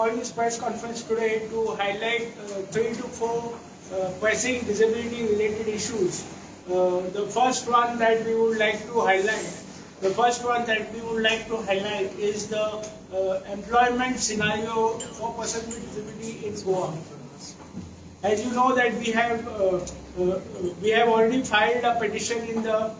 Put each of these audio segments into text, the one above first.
calling this press conference today to highlight 3 to 4 pressing disability related issues. The first one that we would like to highlight is the employment scenario for persons with disability in Goa. As you know that we have already filed a petition in the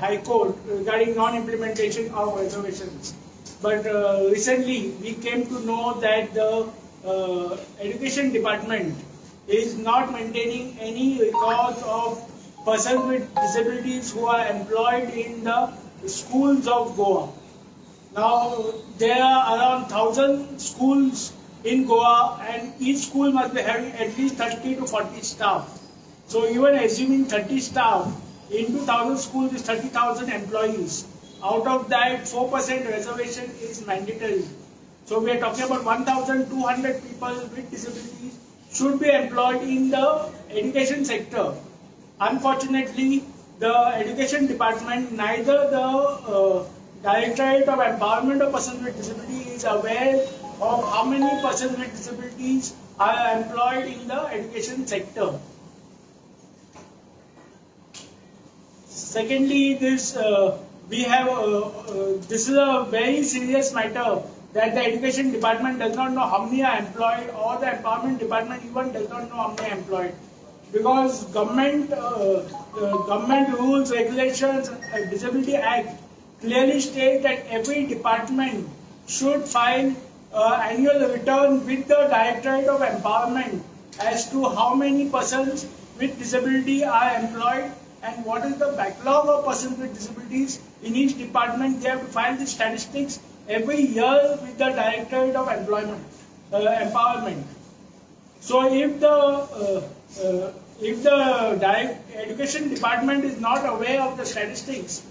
High Court regarding non-implementation of reservations. But recently we came to know that the Education Department is not maintaining any records of persons with disabilities who are employed in the schools of Goa. Now there are around 1,000 schools in Goa, and each school must be having at least 30 to 40 staff. So even assuming 30 staff, into 1,000 schools is 30,000 employees. Out of that, 4% reservation is mandatory. So we are talking about 1,200 people with disabilities should be employed in the education sector. Unfortunately, the Education Department, neither the Directorate of Empowerment of Persons with Disability is aware of how many persons with disabilities are employed in the education sector. Secondly, this is a very serious matter that the Education Department does not know how many are employed, or the Empowerment Department even does not know how many are employed, because government rules, regulations, Disability Act clearly state that every department should file annual return with the Directorate of Empowerment as to how many persons with disability are employed and what is the backlog of persons with disabilities in each department. They have to file the statistics every year with the Directorate of Empowerment. So if the Education Department is not aware of the statistics,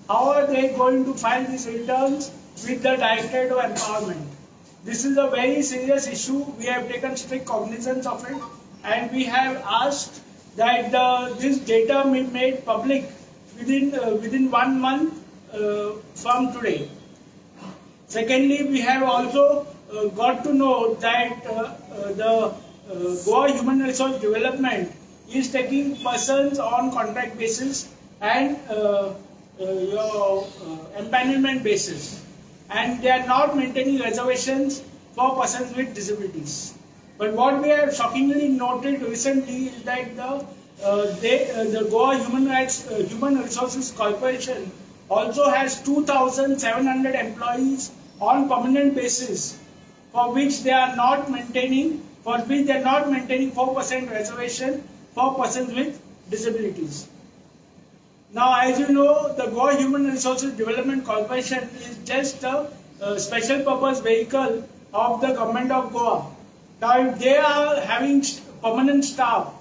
how are they going to file these returns with the Directorate of Empowerment? This is a very serious issue. We have taken strict cognizance of it, and we have asked that this data be made public within 1 month from today. Secondly, we have also got to know that the Goa Human Resource Development is taking persons on contract basis and empanelment basis, and they are not maintaining reservations for persons with disabilities. But what we have shockingly noted recently is that the Goa Human Resources Corporation also has 2,700 employees on permanent basis, for which they are not maintaining 4% reservation for persons with disabilities. Now, as you know, the Goa Human Resources Development Corporation is just a special purpose vehicle of the government of Goa. Now, if they are having permanent staff,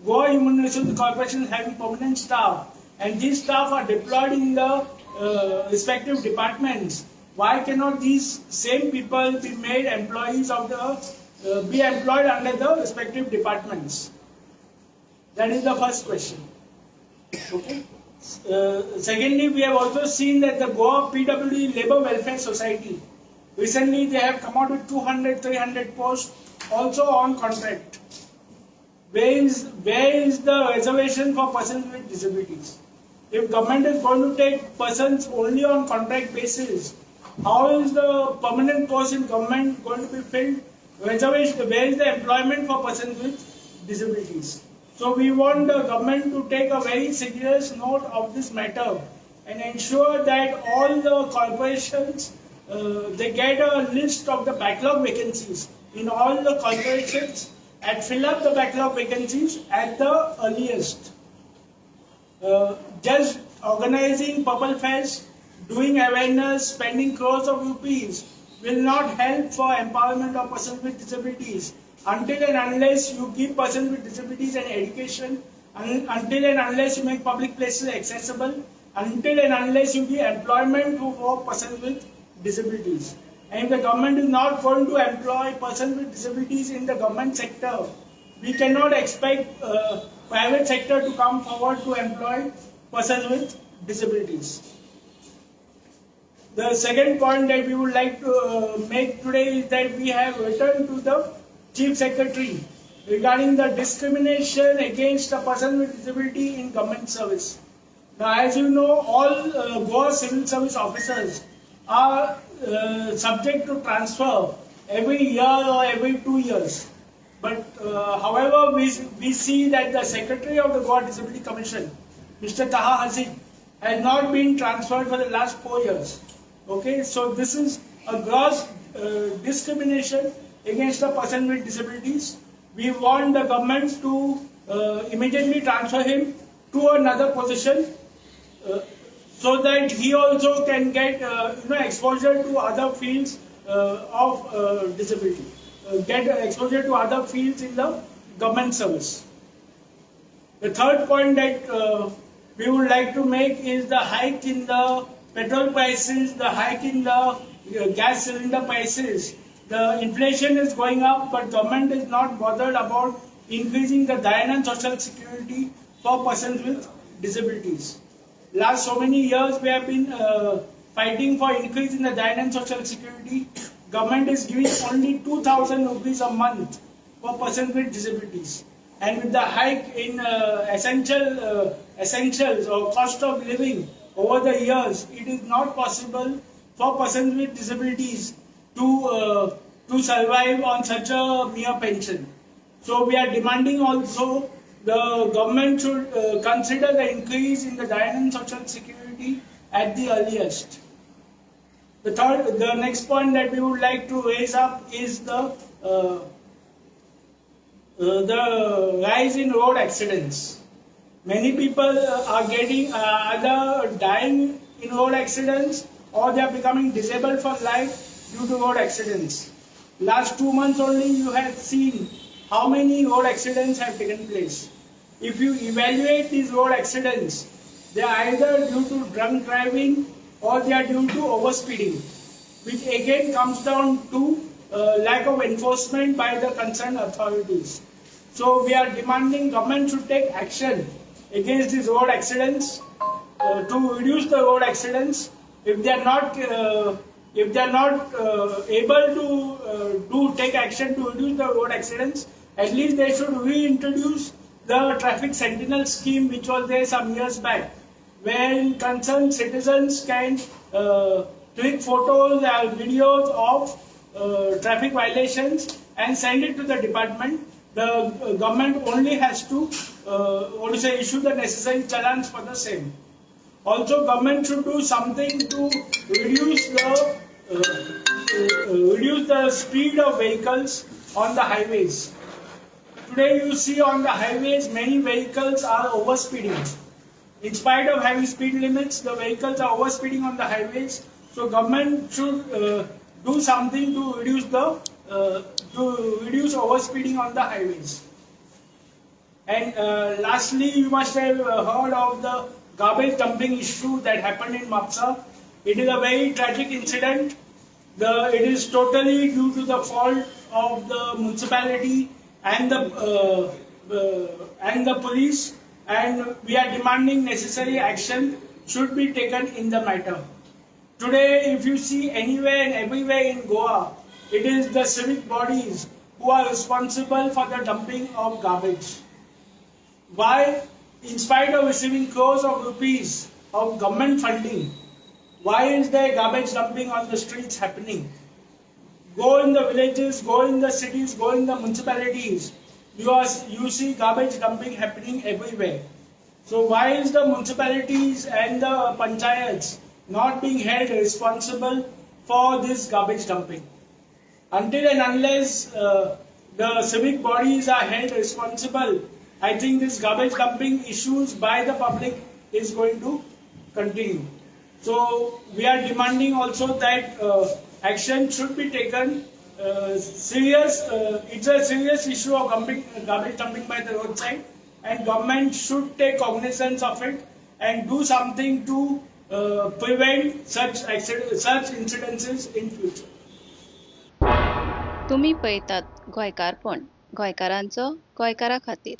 Goa Human Resources Corporation is having permanent staff, and these staff are deployed in the respective departments, why cannot these same people be made employees of be employed under the respective departments? That is the first question. Okay. Secondly, we have also seen that the Goa PWD Labour Welfare Society, recently they have come out with 200-300 posts also on contract. Where is the reservation for persons with disabilities? If government is going to take persons only on contract basis, how is the permanent post in government going to be filled? Reservation, where is the employment for persons with disabilities? So we want the government to take a very serious note of this matter and ensure that all the corporations they get a list of the backlog vacancies in all the corporations and fill up the backlog vacancies at the earliest. Just organizing Purple Fest, doing awareness, spending crores of rupees will not help for empowerment of persons with disabilities until and unless you give persons with disabilities an education, until and unless you make public places accessible, until and unless you give employment for persons with disabilities. And if the government is not going to employ persons with disabilities in the government sector, we cannot expect private sector to come forward to employ persons with disabilities. The second point that we would like to make today is that we have written to the Chief Secretary regarding the discrimination against a person with disability in government service. Now, as you know, all Goa civil service officers are subject to transfer every year or every 2 years. But however, we see that the Secretary of the Goa Disability Commission, Mr. Taha Hasid, has not been transferred for the last 4 years. Okay, so this is a gross discrimination against a person with disabilities. We want the government to immediately transfer him to another position so that he also can get exposure to other fields of disability, get exposure to other fields in the government service. The third point that we would like to make is the hike in the petrol prices, the hike in the gas cylinder prices. The inflation is going up, but government is not bothered about increasing the Dayanand Social Security for persons with disabilities. Last so many years we have been fighting for increase in the Dayanand Social Security. Government is giving only 2,000 rupees a month for persons with disabilities. And with the hike in essentials or cost of living over the years, it is not possible for persons with disabilities to survive on such a mere pension. So we are demanding also the government should consider the increase in the Dayanand Social Security at the earliest. The next point that we would like to raise up is the rise in road accidents. Many people are getting either dying in road accidents or they are becoming disabled for life due to road accidents. Last 2 months only you have seen how many road accidents have taken place. If you evaluate these road accidents, they are either due to drunk driving or they are due to overspeeding, which again comes down to lack of enforcement by the concerned authorities. So we are demanding government should take action against these road accidents to reduce the road accidents. If they are not able to take action to reduce the road accidents, at least they should reintroduce the traffic sentinel scheme which was there some years back, where concerned citizens can click photos and videos of traffic violations and send it to the department. The government only has to issue the necessary challans for the same. Also, government should do something to reduce the speed of vehicles on the highways. Today you see on the highways many vehicles are overspeeding. In spite of having speed limits, the vehicles are overspeeding on the highways. So government should do something to reduce overspeeding on the highways. And lastly, you must have heard of the garbage dumping issue that happened in Mapsa. It is a very tragic incident. It is totally due to the fault of the municipality and the police, and we are demanding necessary action should be taken in the matter. Today, if you see anywhere and everywhere in Goa, it is the civic bodies who are responsible for the dumping of garbage. Why, in spite of receiving crores of rupees of government funding, why is there garbage dumping on the streets happening? Go in the villages, go in the cities, go in the municipalities, you see garbage dumping happening everywhere. So why is the municipalities and the panchayats not being held responsible for this garbage dumping? Until and unless the civic bodies are held responsible, I think this garbage dumping issues by the public is going to continue. So we are demanding also that action should be taken. It's a serious issue of garbage dumping by the roadside, and government should take cognizance of it and do something to prevent such incidences in future. तुम्ही पळयतात गोंयकारपण, गोंयकारांचो गोंयकारा खातीर.